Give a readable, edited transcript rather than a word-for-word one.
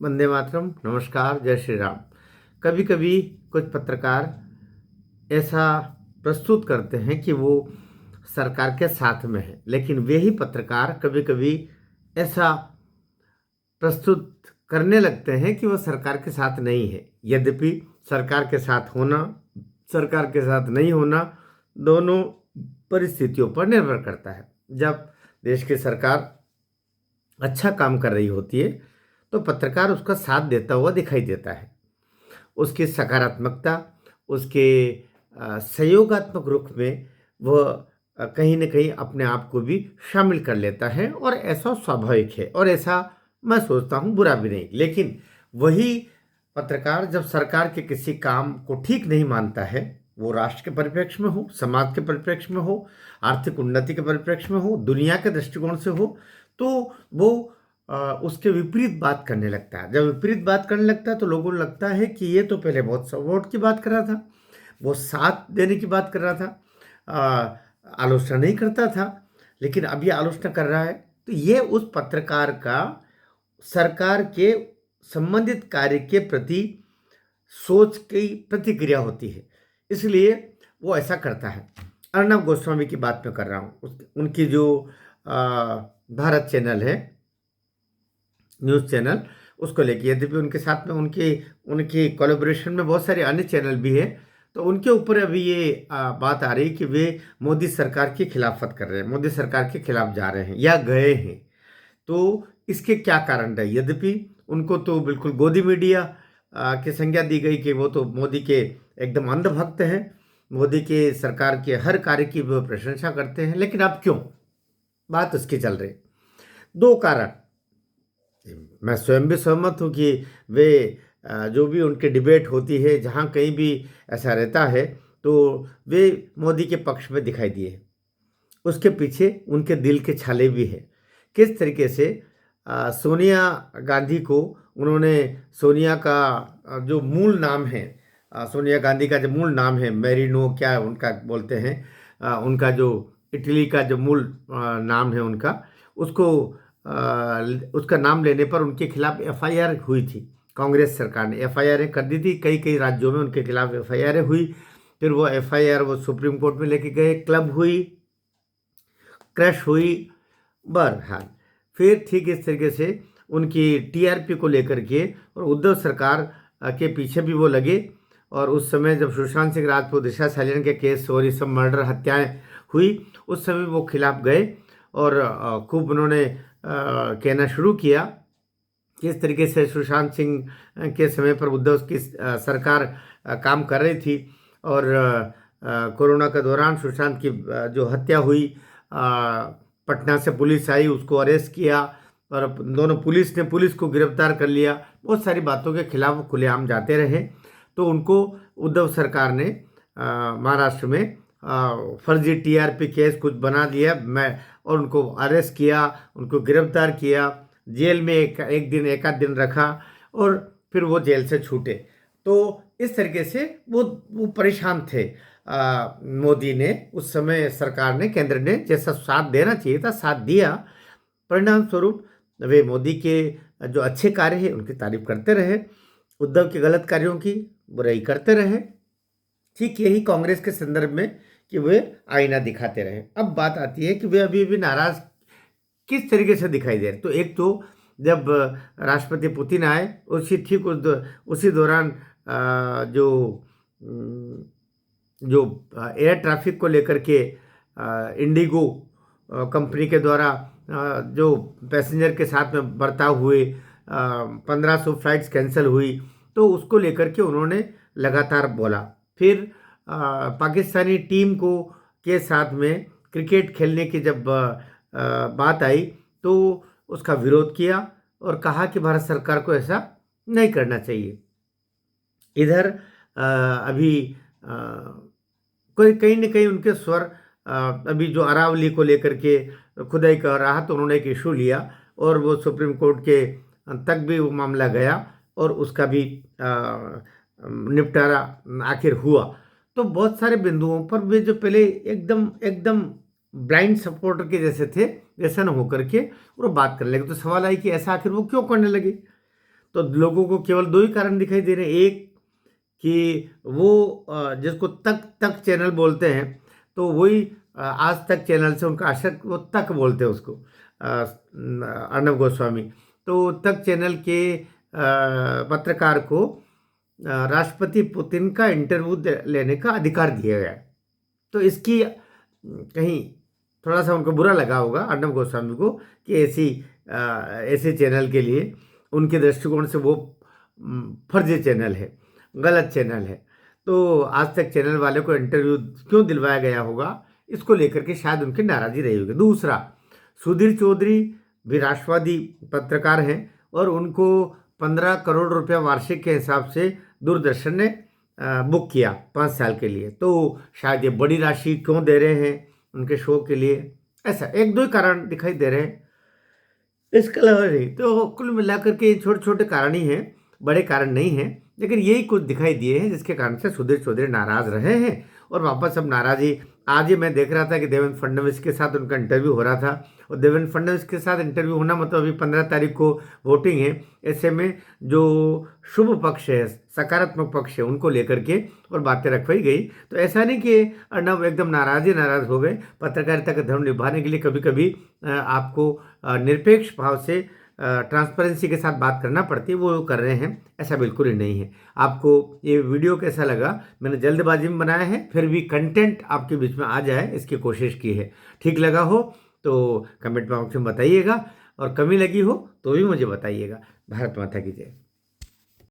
वंदे मातरम। नमस्कार, जय श्री राम। कभी कभी कुछ पत्रकार ऐसा प्रस्तुत करते हैं कि वो सरकार के साथ में है, लेकिन वे ही पत्रकार कभी कभी ऐसा प्रस्तुत करने लगते हैं कि वो सरकार के साथ नहीं है। यद्यपि सरकार के साथ होना, सरकार के साथ नहीं होना, दोनों परिस्थितियों पर निर्भर करता है। जब देश की सरकार अच्छा काम कर रही होती है तो पत्रकार उसका साथ देता हुआ दिखाई देता है। उसकी सकारात्मकता, उसके सहयोगात्मक रुख में वह कहीं न कहीं अपने आप को भी शामिल कर लेता है, और ऐसा स्वाभाविक है और ऐसा मैं सोचता हूँ बुरा भी नहीं। लेकिन वही पत्रकार जब सरकार के किसी काम को ठीक नहीं मानता है, वो राष्ट्र के परिप्रेक्ष्य में हो, समाज के परिप्रेक्ष्य में हो, आर्थिक उन्नति के परिप्रेक्ष्य में हो, दुनिया के दृष्टिकोण से हो, तो वो उसके विपरीत बात करने लगता है। जब विपरीत बात करने लगता है तो लोगों को लगता है कि ये तो पहले बहुत सपोर्ट की बात कर रहा था, वो साथ देने की बात कर रहा था, आलोचना नहीं करता था, लेकिन अभी आलोचना कर रहा है। तो ये उस पत्रकार का सरकार के संबंधित कार्य के प्रति सोच की प्रतिक्रिया होती है, इसलिए वो ऐसा करता है। अर्णब गोस्वामी की बात मैं कर रहा हूँ। उनकी जो भारत चैनल है, न्यूज़ चैनल, उसको लेके, यद्यपि उनके साथ में उनकी उनकी कोलैबोरेशन में बहुत सारे अन्य चैनल भी हैं, तो उनके ऊपर अभी ये बात आ रही कि वे मोदी सरकार की खिलाफत कर रहे हैं, मोदी सरकार के खिलाफ जा रहे हैं या गए हैं। तो इसके क्या कारण रहे? यद्यपि उनको तो बिल्कुल गोदी मीडिया की संज्ञा दी गई कि वो तो मोदी के एकदम अंधभक्त हैं, मोदी के सरकार के हर कार्य की वो प्रशंसा करते हैं, लेकिन अब क्यों बात उसकी चल रही? दो कारण। मैं स्वयं भी सहमत हूँ कि वे जो भी उनकी डिबेट होती है, जहाँ कहीं भी ऐसा रहता है, तो वे मोदी के पक्ष में दिखाई दिए। उसके पीछे उनके दिल के छाले भी हैं। किस तरीके से सोनिया गांधी को उन्होंने, सोनिया का जो मूल नाम है, सोनिया गांधी का जो मूल नाम है, मेरिनो क्या उनका बोलते हैं, उनका जो इटली का जो मूल नाम है उनका, उसको उसका नाम लेने पर उनके खिलाफ एफआईआर हुई थी। कांग्रेस सरकार ने एफआईआर कर दी थी, कई कई राज्यों में उनके खिलाफ एफआईआर हुई। फिर वो एफआईआर वो सुप्रीम कोर्ट में लेके गए, क्लब हुई, क्रश हुई। बहरहाल फिर ठीक इस तरीके से उनकी टीआरपी को लेकर के और उद्धव सरकार के पीछे भी वो लगे। और उस समय जब सुशांत सिंह राजपूत, दिशा सलियान के केस और ये सब मर्डर हत्याएं हुई, उस समय वो खिलाफ गए और खूब उन्होंने कहना शुरू किया किस तरीके से सुशांत सिंह के समय पर उद्धव की सरकार काम कर रही थी। और कोरोना के दौरान सुशांत की जो हत्या हुई, पटना से पुलिस आई, उसको अरेस्ट किया और दोनों पुलिस को गिरफ्तार कर लिया। बहुत सारी बातों के खिलाफ वो खुलेआम जाते रहे। तो उनको उद्धव सरकार ने महाराष्ट्र में फर्जी टीआरपी केस कुछ बना दिया, और उनको अरेस्ट किया, उनको गिरफ्तार किया, जेल में एक आध दिन रखा और फिर वो जेल से छूटे। तो इस तरीके से वो परेशान थे। मोदी ने उस समय, सरकार ने, केंद्र ने जैसा साथ देना चाहिए था साथ दिया। परिणाम स्वरूप वे मोदी के जो अच्छे कार्य हैं उनकी तारीफ करते रहे, उद्धव के गलत कार्यों की बुराई करते रहे। ठीक यही कांग्रेस के संदर्भ में कि वे आईना दिखाते रहे। अब बात आती है कि वे अभी भी नाराज किस तरीके से दिखाई दे रहे। तो एक तो जब राष्ट्रपति पुतिन आए, उसी दौरान जो जो एयर ट्रैफिक को लेकर के इंडिगो कंपनी के द्वारा जो पैसेंजर के साथ में बर्ताव हुए, 1500 फ्लाइट्स कैंसिल हुई, तो उसको लेकर के उन्होंने लगातार बोला। फिर पाकिस्तानी टीम को के साथ में क्रिकेट खेलने की जब बात आई तो उसका विरोध किया और कहा कि भारत सरकार को ऐसा नहीं करना चाहिए। इधर अभी कोई कहीं न कहीं उनके स्वर, अभी जो अरावली को लेकर के खुदाई कर रहा, तो उन्होंने एक इशू लिया और वो सुप्रीम कोर्ट के तक भी वो मामला गया और उसका भी निपटारा आखिर हुआ। तो बहुत सारे बिंदुओं पर वे जो पहले एकदम एकदम ब्लाइंड सपोर्टर के जैसे थे, वैसा न होकर के वो बात करने लगे। तो सवाल आई कि ऐसा आखिर वो क्यों करने लगे? तो लोगों को केवल दो ही कारण दिखाई दे रहे हैं। एक कि वो जिसको तक तक चैनल बोलते हैं, तो वही आज तक चैनल से उनका आशय, वो तक बोलते हैं उसको, अर्णब गोस्वामी। तो तक चैनल के पत्रकार को राष्ट्रपति पुतिन का इंटरव्यू लेने का अधिकार दिया गया। तो इसकी कहीं थोड़ा सा उनको बुरा लगा होगा अर्णब गोस्वामी को कि ऐसे चैनल के लिए उनके दृष्टिकोण से वो फर्जी चैनल है, गलत चैनल है। तो आज तक चैनल वाले को इंटरव्यू क्यों दिलवाया गया होगा, इसको लेकर के शायद उनकी नाराज़गी रही होगी। दूसरा, सुधीर चौधरी भी राष्ट्रवादी पत्रकार हैं और उनको 15 करोड़ रुपया वार्षिक के हिसाब से दूरदर्शन ने बुक किया 5 साल के लिए। तो शायद ये बड़ी राशि क्यों दे रहे हैं उनके शो के लिए, ऐसा एक दो ही कारण दिखाई दे रहे हैं, इसके अलावा नहीं। तो कुल मिलाकर के छोटे छोटे कारण ही हैं, बड़े कारण नहीं हैं, लेकिन यही कुछ दिखाई दिए हैं जिसके कारण से सुधीर चौधरी नाराज़ रहे हैं और वापस अब नाराज़ी। आज ही मैं देख रहा था कि देवेंद्र फडणवीस के साथ उनका इंटरव्यू हो रहा था, और देवेंद्र फडणवीस के साथ इंटरव्यू होना मतलब अभी 15 तारीख को वोटिंग है। ऐसे में जो शुभ पक्ष है, सकारात्मक पक्ष है, उनको लेकर के और बातें रखवाई गई। तो ऐसा नहीं कि अर्णब एकदम नाराज़ हो गए। पत्रकारिता का धर्म निभाने के लिए कभी कभी आपको निरपेक्ष भाव से ट्रांसपेरेंसी के साथ बात करना पड़ती है, वो कर रहे हैं, ऐसा बिल्कुल ही नहीं है। आपको ये वीडियो कैसा लगा? मैंने जल्दबाजी में बनाया है, फिर भी कंटेंट आपके बीच में आ जाए इसकी कोशिश की है। ठीक लगा हो तो कमेंट बॉक्स में बताइएगा, और कमी लगी हो तो भी मुझे बताइएगा। भारत माता की जय।